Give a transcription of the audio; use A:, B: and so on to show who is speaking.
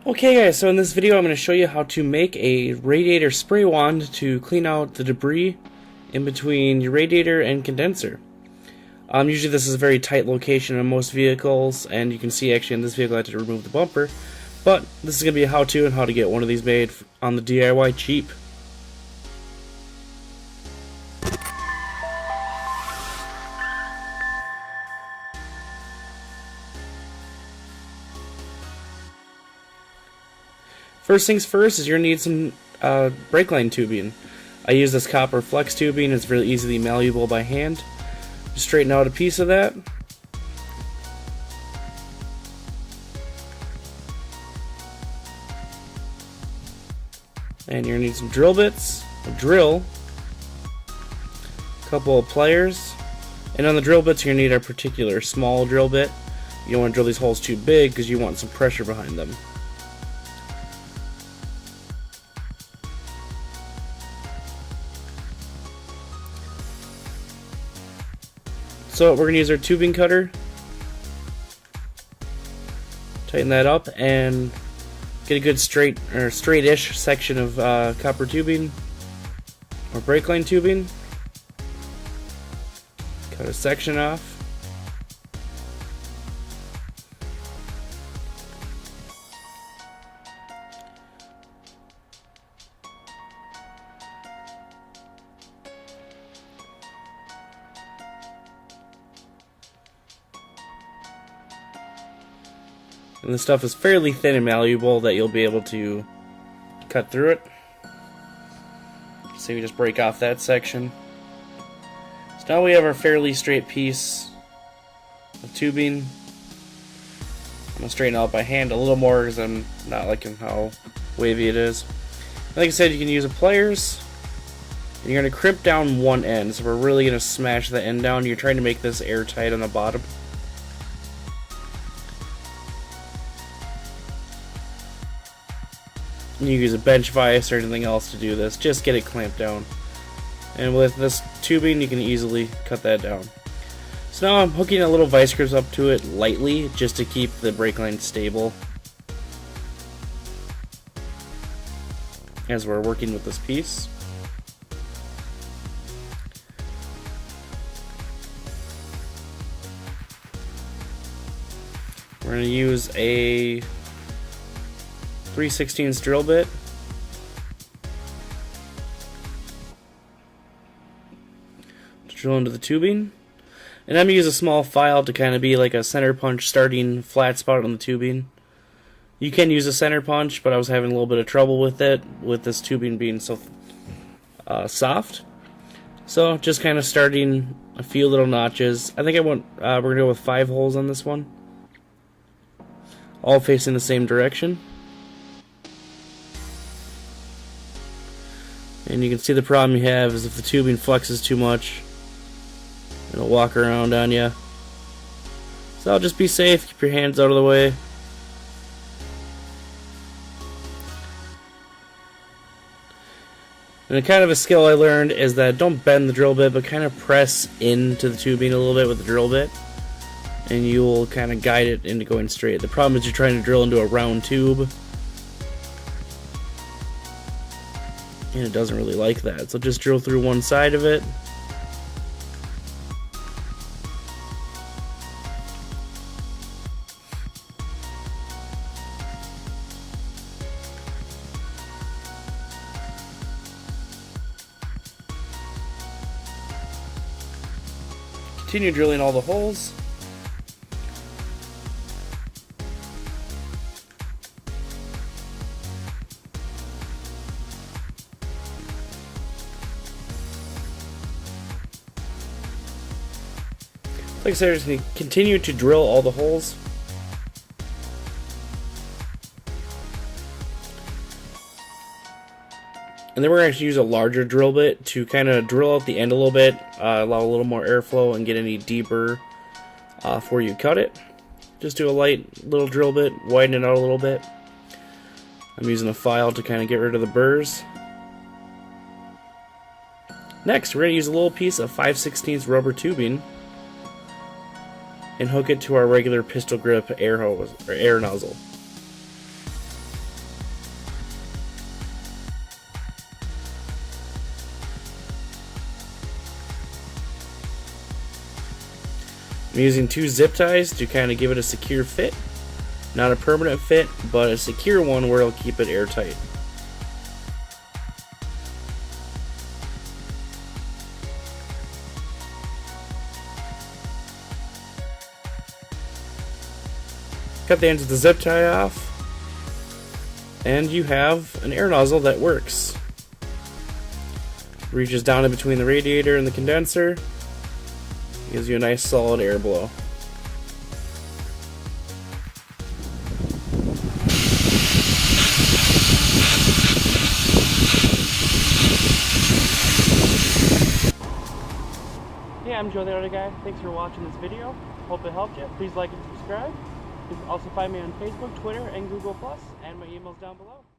A: Okay guys, so in this video I'm going to show you how to make a radiator spray wand to clean out the debris in between your radiator and condenser. Usually this is a very tight location on most vehicles, and you can see actually in this vehicle I had to remove the bumper, but this is going to be a how-to on how to get one of these made on the DIY cheap. First things first is you're going to need some brake line tubing. I use this copper flex tubing. It's really easily malleable by hand. Just straighten out a piece of that. And you're going to need some drill bits, a drill, a couple of pliers, and on the drill bits you're going to need a particular small drill bit. You don't want to drill these holes too big because you want some pressure behind them. So we're going to use our tubing cutter, tighten that up, and get a good straight-ish section of copper tubing or brake line tubing. Cut a section off. And the stuff is fairly thin and malleable that you'll be able to cut through it. So we just break off that section. So now we have our fairly straight piece of tubing. I'm going to straighten it out by hand a little more because I'm not liking how wavy it is. Like I said, you can use the pliers. And you're going to crimp down one end. So we're really going to smash the end down. You're trying to make this airtight on the bottom. You can use a bench vise or anything else to do this. Just get it clamped down. And with this tubing, you can easily cut that down. So now I'm hooking a little vice grips up to it lightly, just to keep the brake line stable as we're working with this piece. We're going to use a 3/16 drill bit. To drill into the tubing. And I'm going to use a small file to kind of be like a center punch starting flat spot on the tubing. You can use a center punch, but I was having a little bit of trouble with it, with this tubing being so soft. So just kind of starting a few little notches. I think we're going to go with 5 holes on this one, all facing the same direction. And you can see the problem you have is if the tubing flexes too much, it'll walk around on you. So I'll just be safe, keep your hands out of the way. And kind of a skill I learned is that don't bend the drill bit, but kind of press into the tubing a little bit with the drill bit, and you will kind of guide it into going straight. The problem is you're trying to drill into a round tube, and it doesn't really like that. So just drill through one side of it. Continue drilling all the holes. Like I said, just going to continue to drill all the holes. And then we're going to use a larger drill bit to kind of drill out the end a little bit, allow a little more airflow and get any deeper before you cut it. Just do a light little drill bit, widen it out a little bit. I'm using a file to kind of get rid of the burrs. Next, we're going to use a little piece of 5/16 rubber tubing and hook it to our regular pistol grip air hose or air nozzle. I'm using 2 zip ties to kind of give it a secure fit. Not a permanent fit, but a secure one where it'll keep it airtight. Cut the ends of the zip tie off, and you have an air nozzle that works. Reaches down in between the radiator and the condenser, gives you a nice solid air blow. Hey, I'm Joe the Other Guy. Thanks for watching this video. Hope it helped you. Please like and subscribe. You can also find me on Facebook, Twitter, and Google+, and my email's down below.